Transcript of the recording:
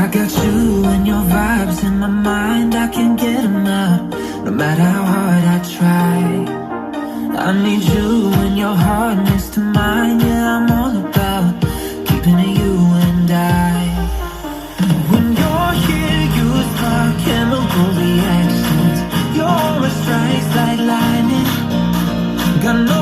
I got you and your vibes in my mind, I can't get them out, no matter how hard I try. I need you and your heart next to mine, yeah, I'm all about keeping it you and I. When you're here, you spark chemical reactions, your aura strikes like lightning. Got no